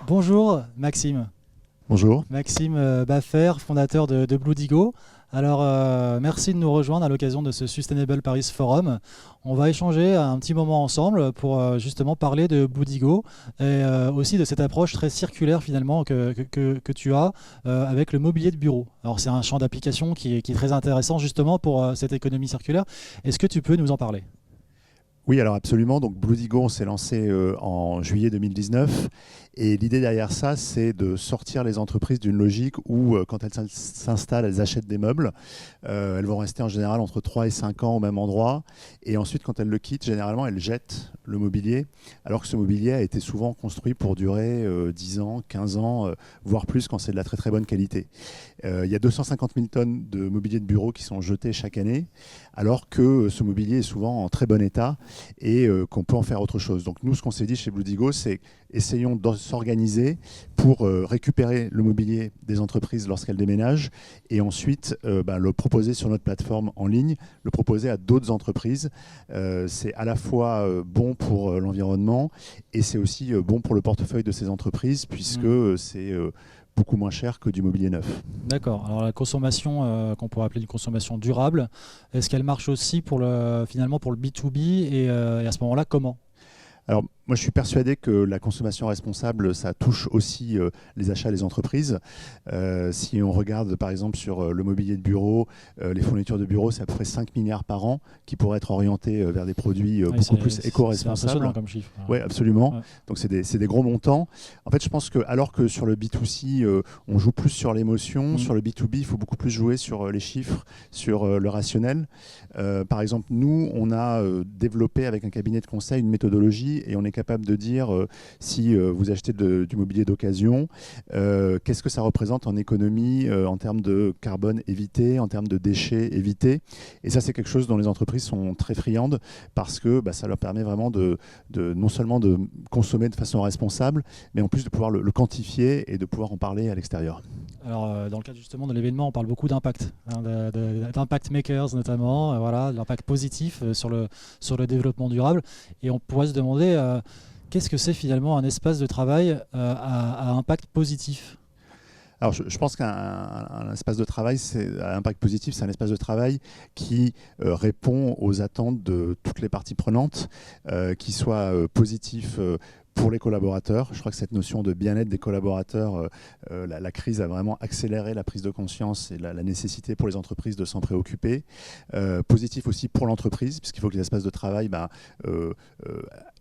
Bonjour Maxime. Bonjour. Maxime Baffer, fondateur de Bloodigo. Alors merci de nous rejoindre à l'occasion de ce Sustainable Paris Forum. On va échanger un petit moment ensemble pour justement parler de Bloodigo et aussi de cette approche très circulaire finalement que tu as avec le mobilier de bureau. Alors c'est un champ d'application qui est très intéressant justement pour cette économie circulaire. Est-ce que tu peux nous en parler? Oui, alors absolument. Donc Bloodigo, on s'est lancé en juillet 2019 et l'idée derrière ça, c'est de sortir les entreprises d'une logique où quand elles s'installent, elles achètent des meubles. Elles vont rester en général entre 3 et 5 ans au même endroit et ensuite quand elles le quittent, généralement elles jettent le mobilier alors que ce mobilier a été souvent construit pour durer 10 ans, 15 ans, voire plus quand c'est de la très très bonne qualité. Il y a 250 000 tonnes de mobilier de bureau qui sont jetées chaque année alors que ce mobilier est souvent en très bon état et qu'on peut en faire autre chose. Donc nous, ce qu'on s'est dit chez Bloodigo, c'est essayons de s'organiser pour récupérer le mobilier des entreprises lorsqu'elles déménagent et ensuite le proposer sur notre plateforme en ligne, le proposer à d'autres entreprises. C'est à la fois bon pour l'environnement et c'est aussi bon pour le portefeuille de ces entreprises puisque c'est beaucoup moins cher que du mobilier neuf. D'accord. Alors la consommation qu'on pourrait appeler une consommation durable, est-ce qu'elle marche aussi finalement pour le B2B et à ce moment-là, comment? Alors, moi, je suis persuadé que la consommation responsable, ça touche aussi les achats des entreprises. Si on regarde, par exemple, sur le mobilier de bureau, les fournitures de bureau, c'est à peu près 5 milliards par an qui pourraient être orientés vers des produits beaucoup plus éco-responsables. C'est impressionnant comme chiffre. Oui, absolument. Ouais. Donc, c'est des gros montants. En fait, je pense que alors que sur le B2C, on joue plus sur l'émotion, sur le B2B, il faut beaucoup plus jouer sur les chiffres, sur le rationnel. Par exemple, nous, on a développé avec un cabinet de conseil une méthodologie et on est capable de dire si vous achetez du mobilier d'occasion, qu'est-ce que ça représente en économie, en termes de carbone évité, en termes de déchets évités. Et ça, c'est quelque chose dont les entreprises sont très friandes parce que ça leur permet vraiment non seulement de consommer de façon responsable, mais en plus de pouvoir le quantifier et de pouvoir en parler à l'extérieur. Alors, dans le cadre justement de l'événement, on parle beaucoup d'impact, d'impact makers notamment, voilà, de l'impact positif sur le développement durable. Et on pourrait se demander qu'est-ce que c'est finalement un espace de travail à impact positif? Alors, je pense qu'un espace de travail, à impact positif, c'est un espace de travail qui répond aux attentes de toutes les parties prenantes, qui soit positif pour les collaborateurs. Je crois que cette notion de bien-être des collaborateurs, la crise a vraiment accéléré la prise de conscience et la nécessité pour les entreprises de s'en préoccuper. Positif aussi pour l'entreprise, puisqu'il faut que les espaces de travail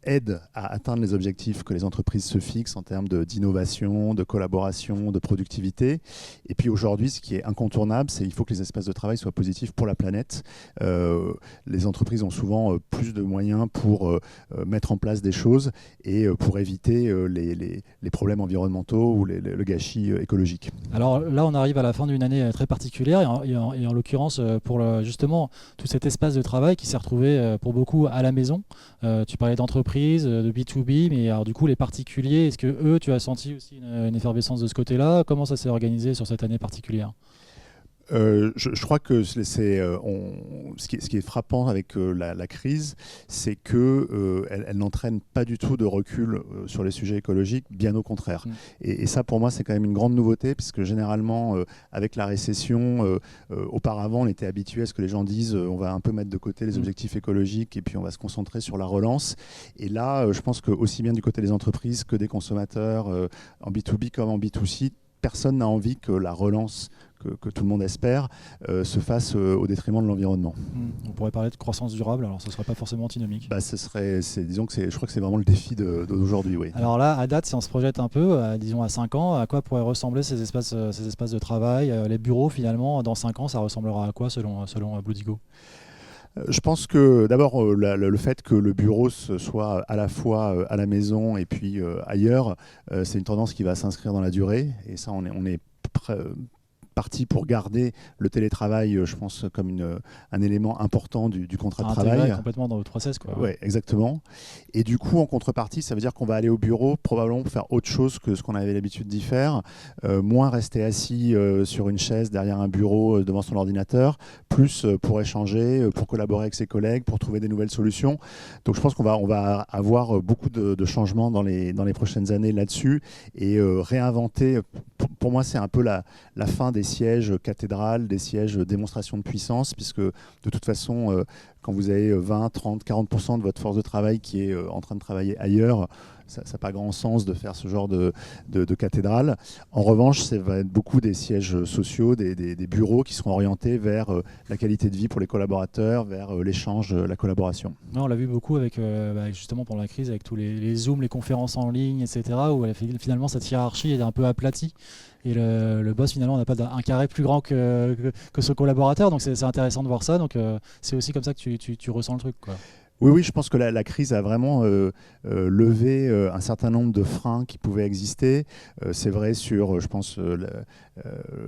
aident à atteindre les objectifs que les entreprises se fixent en termes d'innovation, de collaboration, de productivité. Et puis aujourd'hui, ce qui est incontournable, c'est qu'il faut que les espaces de travail soient positifs pour la planète. Les entreprises ont souvent plus de moyens pour mettre en place des choses et pour éviter les problèmes environnementaux ou le gâchis écologique. Alors là, on arrive à la fin d'une année très particulière et en l'occurrence pour justement tout cet espace de travail qui s'est retrouvé pour beaucoup à la maison. Tu parlais d'entreprise, de B2B, mais alors du coup les particuliers, est-ce que eux, tu as senti aussi une effervescence de ce côté-là? Comment ça s'est organisé sur cette année particulière? Je crois que ce qui est frappant avec la crise, c'est qu'elle n'entraîne pas du tout de recul sur les sujets écologiques, bien au contraire. Et ça, pour moi, c'est quand même une grande nouveauté, puisque généralement, avec la récession, auparavant, on était habitué à ce que les gens disent on va un peu mettre de côté les objectifs écologiques et puis on va se concentrer sur la relance. Et là, je pense que aussi bien du côté des entreprises que des consommateurs, en B2B comme en B2C, personne n'a envie que la relance que tout le monde espère se fasse au détriment de l'environnement. On pourrait parler de croissance durable, alors ce ne serait pas forcément antinomique. Disons que je crois que c'est vraiment le défi d'aujourd'hui. Oui. Alors là, à date, si on se projette un peu, disons à 5 ans, à quoi pourraient ressembler ces espaces de travail, les bureaux finalement, dans 5 ans, ça ressemblera à quoi selon Bloodigo? Je pense que d'abord le fait que le bureau soit à la fois à la maison et puis ailleurs, c'est une tendance qui va s'inscrire dans la durée et ça on est parti pour garder le télétravail, je pense, comme un élément important du contrat de Intégrer travail. complètement dans le process, quoi. Ouais, exactement. Et du coup, en contrepartie, ça veut dire qu'on va aller au bureau probablement pour faire autre chose que ce qu'on avait l'habitude d'y faire, moins rester assis sur une chaise derrière un bureau devant son ordinateur, plus pour échanger, pour collaborer avec ses collègues, pour trouver des nouvelles solutions. Donc je pense on va avoir beaucoup de changements dans les prochaines années là-dessus et réinventer. Pour moi, c'est un peu la fin des sièges cathédrales, des sièges démonstration de puissance, puisque de toute façon, quand vous avez 20, 30, 40% de votre force de travail qui est en train de travailler ailleurs, ça n'a pas grand sens de faire ce genre de cathédrale. En revanche, ça va être beaucoup des sièges sociaux, des bureaux qui seront orientés vers la qualité de vie pour les collaborateurs, vers l'échange, la collaboration. Ouais, on l'a vu beaucoup avec, justement pendant la crise, avec tous les Zooms, les conférences en ligne, etc., où finalement cette hiérarchie est un peu aplatie. Et le boss, finalement, n'a pas un carré plus grand que son collaborateur. Donc c'est intéressant de voir ça. Donc c'est aussi comme ça que tu ressens le truc, quoi. Oui, je pense que la crise a vraiment levé un certain nombre de freins qui pouvaient exister. C'est vrai sur, je pense,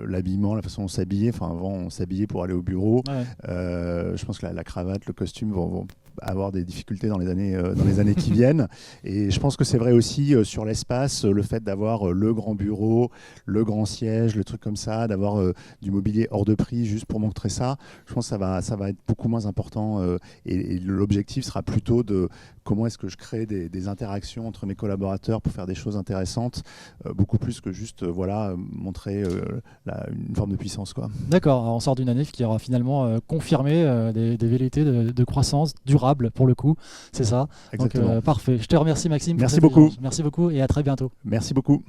l'habillement, la façon dont on s'habillait. Enfin, avant, on s'habillait pour aller au bureau. Ouais. Je pense que la cravate, le costume vont avoir des difficultés dans les années qui viennent. Et je pense que c'est vrai aussi sur l'espace, le fait d'avoir le grand bureau, le grand siège, le truc comme ça, d'avoir du mobilier hors de prix juste pour montrer ça. Je pense que ça va être beaucoup moins important. Et l'objectif sera plutôt de comment est-ce que je crée des interactions entre mes collaborateurs pour faire des choses intéressantes, beaucoup plus que juste montrer une forme de puissance, quoi. D'accord, alors on sort d'une année qui aura finalement confirmé des velléités de croissance durable pour le coup, c'est ça. Exactement. Donc parfait. Je te remercie Maxime. Merci beaucoup. Merci beaucoup et à très bientôt. Merci beaucoup.